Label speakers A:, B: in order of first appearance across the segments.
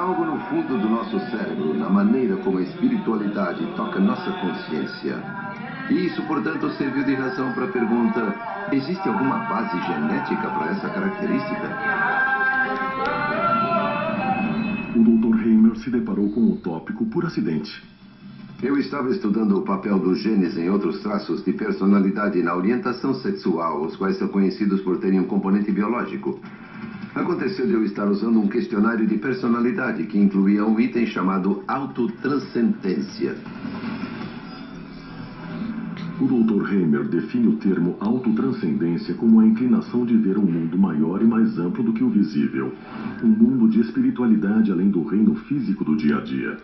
A: algo no fundo do nosso cérebro, na maneira como a espiritualidade toca nossa consciência. E isso, portanto, serviu de razão para a pergunta: existe alguma base genética para essa característica?
B: O Dr. Hamer se deparou com o tópico por acidente.
A: Eu estava estudando o papel dos genes em outros traços de personalidade na orientação sexual, os quais são conhecidos por terem um componente biológico. Aconteceu de eu estar usando um questionário de personalidade que incluía um item chamado autotranscendência.
B: O Dr. Hamer define o termo autotranscendência como a inclinação de ver um mundo maior e mais amplo do que o visível. Um mundo de espiritualidade além do reino físico do dia a dia.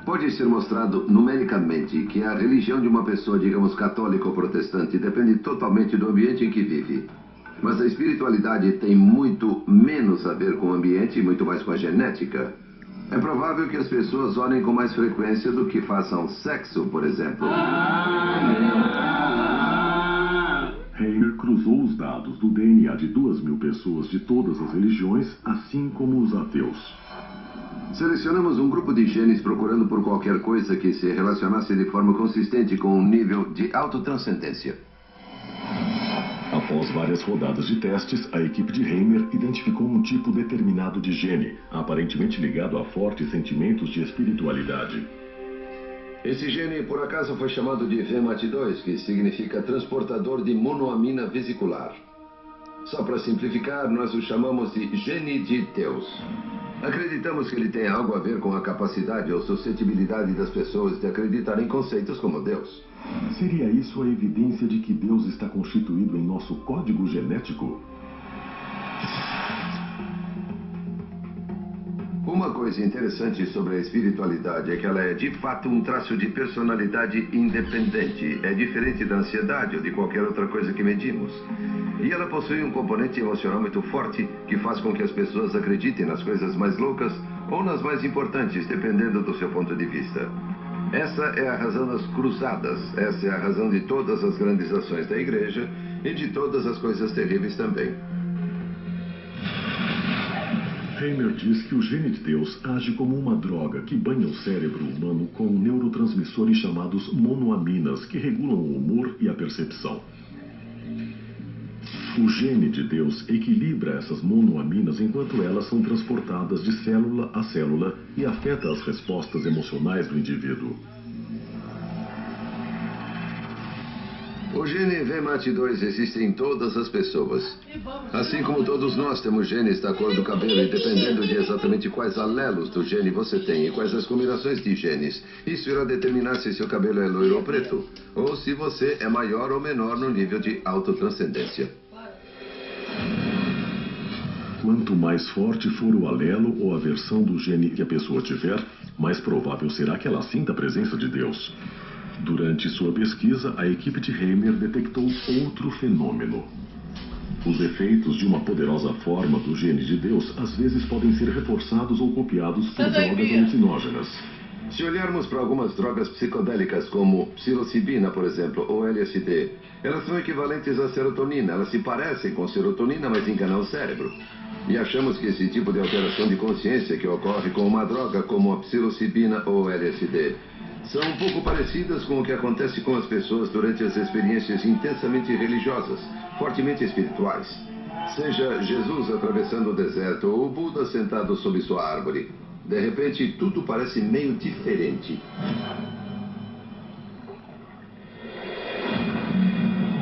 A: Pode ser mostrado numericamente que a religião de uma pessoa, digamos, católica ou protestante, depende totalmente do ambiente em que vive. Mas a espiritualidade tem muito menos a ver com o ambiente e muito mais com a genética. É provável que as pessoas orem com mais frequência do que façam sexo, por exemplo.
B: Hamer cruzou os dados do DNA de 2.000 pessoas de todas as religiões, assim como os ateus.
A: Selecionamos um grupo de genes procurando por qualquer coisa que se relacionasse de forma consistente com um nível de autotranscendência.
B: Após várias rodadas de testes, a equipe de Hamer identificou um tipo determinado de gene, aparentemente ligado a fortes sentimentos de espiritualidade.
A: Esse gene, por acaso, foi chamado de VMAT2, que significa transportador de monoamina vesicular. Só para simplificar, nós o chamamos de gene de Deus. Acreditamos que ele tem algo a ver com a capacidade ou suscetibilidade das pessoas de acreditar em conceitos como Deus.
B: Seria isso a evidência de que Deus está constituído em nosso código genético?
A: Uma coisa interessante sobre a espiritualidade é que ela é de fato um traço de personalidade independente. É diferente da ansiedade ou de qualquer outra coisa que medimos. E ela possui um componente emocional muito forte que faz com que as pessoas acreditem nas coisas mais loucas ou nas mais importantes, dependendo do seu ponto de vista. Essa é a razão das cruzadas. Essa é a razão de todas as grandes ações da igreja e de todas as coisas terríveis também.
B: Hamer diz que o gene de Deus age como uma droga que banha o cérebro humano com neurotransmissores chamados monoaminas, que regulam o humor e a percepção. O gene de Deus equilibra essas monoaminas enquanto elas são transportadas de célula a célula e afeta as respostas emocionais do indivíduo.
A: O gene VMAT2 existe em todas as pessoas. Assim como todos nós temos genes da cor do cabelo, e dependendo de exatamente quais alelos do gene você tem e quais as combinações de genes, isso irá determinar se seu cabelo é loiro ou preto, ou se você é maior ou menor no nível de autotranscendência.
B: Quanto mais forte for o alelo ou a versão do gene que a pessoa tiver, mais provável será que ela sinta a presença de Deus. Durante sua pesquisa, a equipe de Hamer detectou outro fenômeno. Os efeitos de uma poderosa forma do gene de Deus às vezes podem ser reforçados ou copiados por drogas alucinógenas.
A: Se olharmos para algumas drogas psicodélicas como psilocibina, por exemplo, ou LSD, elas são equivalentes à serotonina. Elas se parecem com serotonina, mas enganam o cérebro. E achamos que esse tipo de alteração de consciência que ocorre com uma droga como a psilocibina ou LSD são um pouco parecidas com o que acontece com as pessoas durante as experiências intensamente religiosas, fortemente espirituais. Seja Jesus atravessando o deserto ou o Buda sentado sob sua árvore. De repente, tudo parece meio diferente.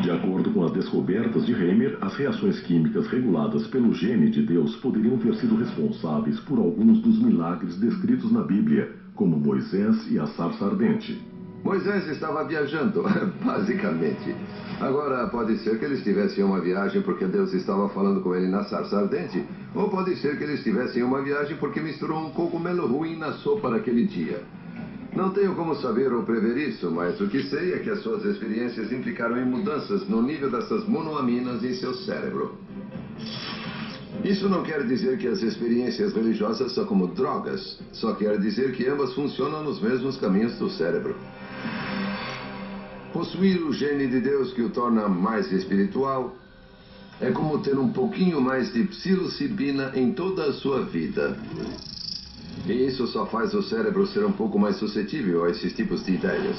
B: De acordo com as descobertas de Hamer, as reações químicas reguladas pelo gene de Deus poderiam ter sido responsáveis por alguns dos milagres descritos na Bíblia, como Moisés e a sarça ardente.
A: Moisés estava viajando, basicamente. Agora, pode ser que ele estivesse em uma viagem porque Deus estava falando com ele na sarça ardente, ou pode ser que ele estivesse em uma viagem porque misturou um cogumelo ruim na sopa naquele dia. Não tenho como saber ou prever isso, mas o que sei é que as suas experiências implicaram em mudanças no nível dessas monoaminas em seu cérebro. Isso não quer dizer que as experiências religiosas são como drogas, só quer dizer que ambas funcionam nos mesmos caminhos do cérebro. Possuir o gene de Deus que o torna mais espiritual É como ter um pouquinho mais de psilocibina em toda a sua vida. E isso só faz o cérebro ser um pouco mais suscetível a esses tipos de ideias.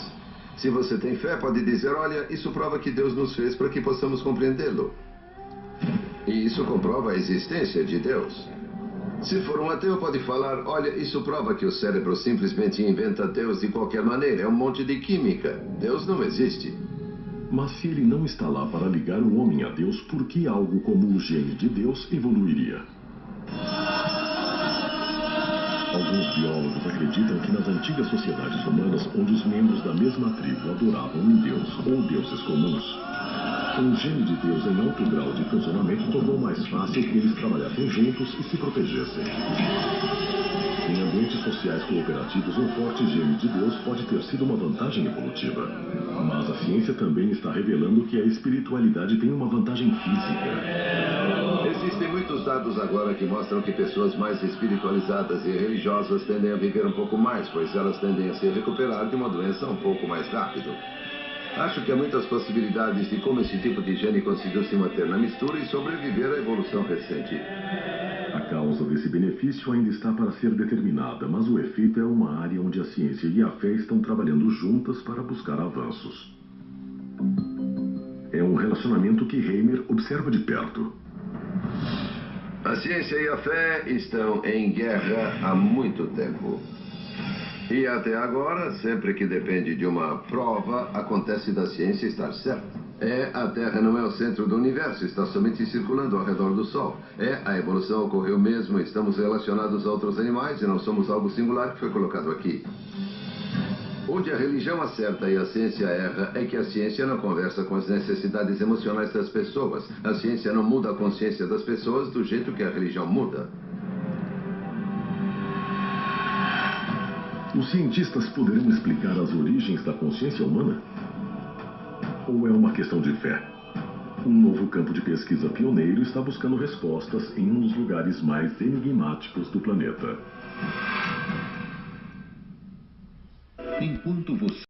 A: Se você tem fé, pode dizer, olha, isso prova que Deus nos fez para que possamos compreendê-lo. E isso comprova a existência de Deus. Se for um ateu, pode falar, olha, isso prova que o cérebro simplesmente inventa Deus de qualquer maneira. É um monte de química. Deus não existe.
B: Mas se ele não está lá para ligar o homem a Deus, por que algo como o gene de Deus evoluiria? Alguns biólogos acreditam que nas antigas sociedades humanas, onde os membros da mesma tribo adoravam um deus ou deuses comuns, um gene de Deus em alto grau de funcionamento tornou mais fácil que eles trabalhassem juntos e se protegessem. Em ambientes sociais cooperativos, um forte gene de Deus pode ter sido uma vantagem evolutiva. Mas a ciência também está revelando que a espiritualidade tem uma vantagem física.
A: Existem muitos dados agora que mostram que pessoas mais espiritualizadas e religiosas tendem a viver um pouco mais, pois elas tendem a se recuperar de uma doença um pouco mais rápido. Acho que há muitas possibilidades de como esse tipo de gene conseguiu se manter na mistura e sobreviver à evolução recente.
B: A causa desse benefício ainda está para ser determinada, mas o efeito é uma área onde a ciência e a fé estão trabalhando juntas para buscar avanços. É um relacionamento que Heimer observa de perto.
A: A ciência e a fé estão em guerra há muito tempo. E até agora, sempre que depende de uma prova, acontece da ciência estar certa. A Terra não é o centro do universo, está somente circulando ao redor do Sol. A evolução ocorreu mesmo, estamos relacionados a outros animais e não somos algo singular que foi colocado aqui. Onde a religião acerta e a ciência erra é que a ciência não conversa com as necessidades emocionais das pessoas. A ciência não muda a consciência das pessoas do jeito que a religião muda.
B: Os cientistas poderão explicar as origens da consciência humana? Ou é uma questão de fé? Um novo campo de pesquisa pioneiro está buscando respostas em um dos lugares mais enigmáticos do planeta.
C: Enquanto você